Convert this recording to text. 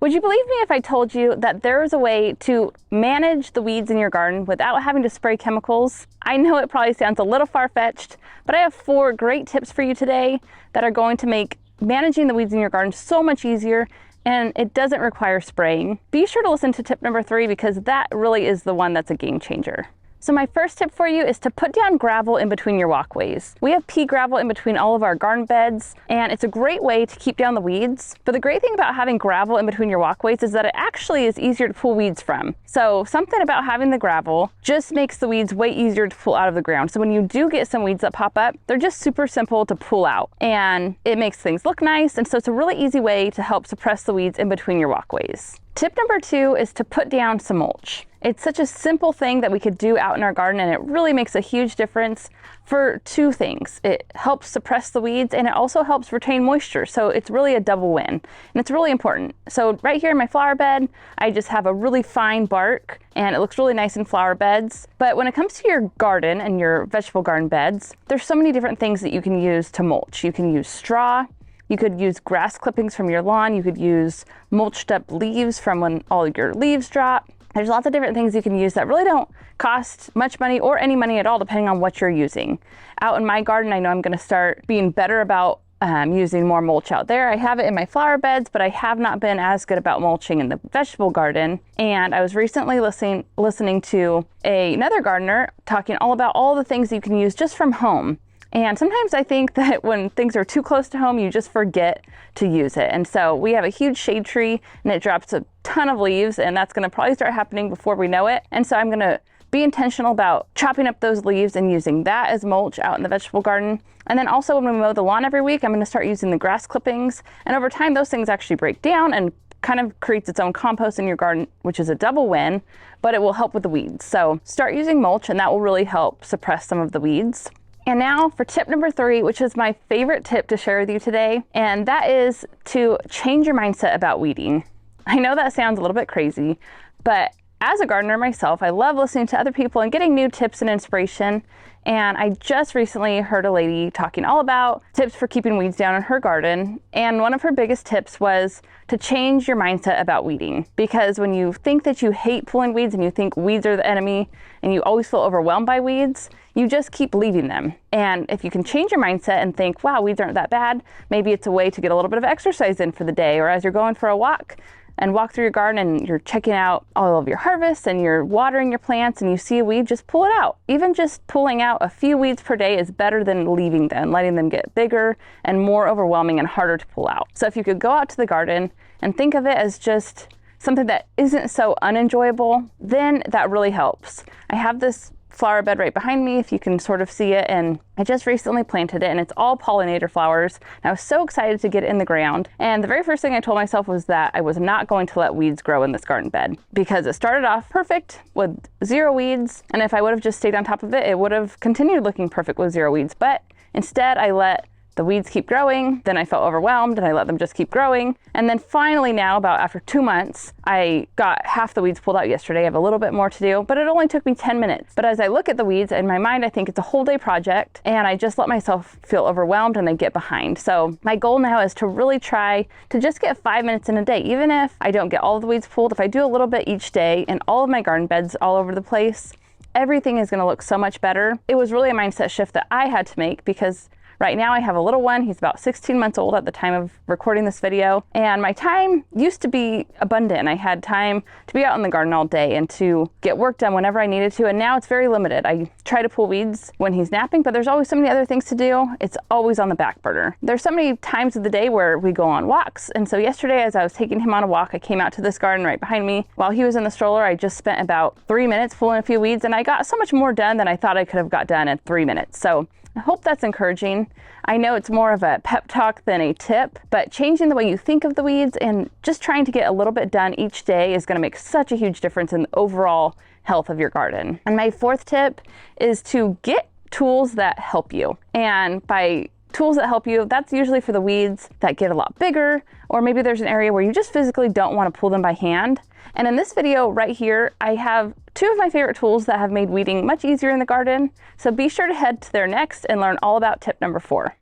Would you believe me if I told you that there is a way to manage the weeds in your garden without having to spray chemicals? I know it probably sounds a little far-fetched, but I have 4 great tips for you today that are going to make managing the weeds in your garden so much easier, and it doesn't require spraying. Be sure to listen to tip number 3 because that really is the one that's a game changer. So my first tip for you is to put down gravel in between your walkways. We have pea gravel in between all of our garden beds, and it's a great way to keep down the weeds. But the great thing about having gravel in between your walkways is that it actually is easier to pull weeds from. So something about having the gravel just makes the weeds way easier to pull out of the ground. So when you do get some weeds that pop up, they're just super simple to pull out, and it makes things look nice. And so it's a really easy way to help suppress the weeds in between your walkways. Tip number 2 is to put down some mulch. It's such a simple thing that we could do out in our garden, and it really makes a huge difference for 2 things. It helps suppress the weeds, and it also helps retain moisture. So it's really a double win, and it's really important. So right here in my flower bed, I just have a really fine bark, and it looks really nice in flower beds. But when it comes to your garden and your vegetable garden beds, there's so many different things that you can use to mulch. You can use straw. You could use grass clippings from your lawn. You could use mulched up leaves from when all your leaves drop. There's lots of different things you can use that really don't cost much money or any money at all, depending on what you're using. Out in my garden, I know I'm going to start being better about using more mulch out there. I have it in my flower beds, but I have not been as good about mulching in the vegetable garden. And I was recently listening to another gardener talking all about all the things you can use just from home. And sometimes I think that when things are too close to home, you just forget to use it. And so we have a huge shade tree, and it drops a ton of leaves, and that's going to probably start happening before we know it. And so I'm going to be intentional about chopping up those leaves and using that as mulch out in the vegetable garden. And then also when we mow the lawn every week, I'm going to start using the grass clippings. And over time, those things actually break down and kind of creates its own compost in your garden, which is a double win, but it will help with the weeds. So start using mulch, and that will really help suppress some of the weeds. And now for tip number 3, which is my favorite tip to share with you today, and that is to change your mindset about weeding. I know that sounds a little bit crazy, but as a gardener myself, I love listening to other people and getting new tips and inspiration. And I just recently heard a lady talking all about tips for keeping weeds down in her garden. And one of her biggest tips was to change your mindset about weeding. Because when you think that you hate pulling weeds and you think weeds are the enemy and you always feel overwhelmed by weeds, you just keep leaving them. And if you can change your mindset and think, wow, weeds aren't that bad, maybe it's a way to get a little bit of exercise in for the day, or as you're going for a walk and walk through your garden and you're checking out all of your harvests and you're watering your plants and you see a weed, just pull it out. Even just pulling out a few weeds per day is better than leaving them, letting them get bigger and more overwhelming and harder to pull out. So if you could go out to the garden and think of it as just something that isn't so unenjoyable, then that really helps. I have this flower bed right behind me, if you can sort of see it, and I just recently planted it, and it's all pollinator flowers. And I was so excited to get it in the ground, and the very first thing I told myself was that I was not going to let weeds grow in this garden bed, because it started off perfect with 0 weeds, and if I would have just stayed on top of it, it would have continued looking perfect with 0 weeds. But instead I let the weeds keep growing, then I felt overwhelmed and I let them just keep growing. And then finally now, about after 2 months, I got half the weeds pulled out yesterday. I have a little bit more to do, but it only took me 10 minutes. But as I look at the weeds, in my mind, I think it's a whole day project, and I just let myself feel overwhelmed and I get behind. So my goal now is to really try to just get 5 minutes in a day. Even if I don't get all of the weeds pulled, if I do a little bit each day in all of my garden beds all over the place, everything is gonna look so much better. It was really a mindset shift that I had to make, because right now I have a little one. He's about 16 months old at the time of recording this video. And my time used to be abundant. I had time to be out in the garden all day and to get work done whenever I needed to. And now it's very limited. I try to pull weeds when he's napping, but there's always so many other things to do. It's always on the back burner. There's so many times of the day where we go on walks. And so yesterday, as I was taking him on a walk, I came out to this garden right behind me. While he was in the stroller, I just spent about 3 minutes pulling a few weeds, and I got so much more done than I thought I could have got done in 3 minutes. So I hope that's encouraging. I know it's more of a pep talk than a tip, but changing the way you think of the weeds and just trying to get a little bit done each day is going to make such a huge difference in the overall health of your garden. And my 4th tip is to get tools that help you. And by tools that help you, that's usually for the weeds that get a lot bigger, or maybe there's an area where you just physically don't want to pull them by hand. And in this video right here, I have 2 of my favorite tools that have made weeding much easier in the garden. So be sure to head to there next and learn all about tip number 4.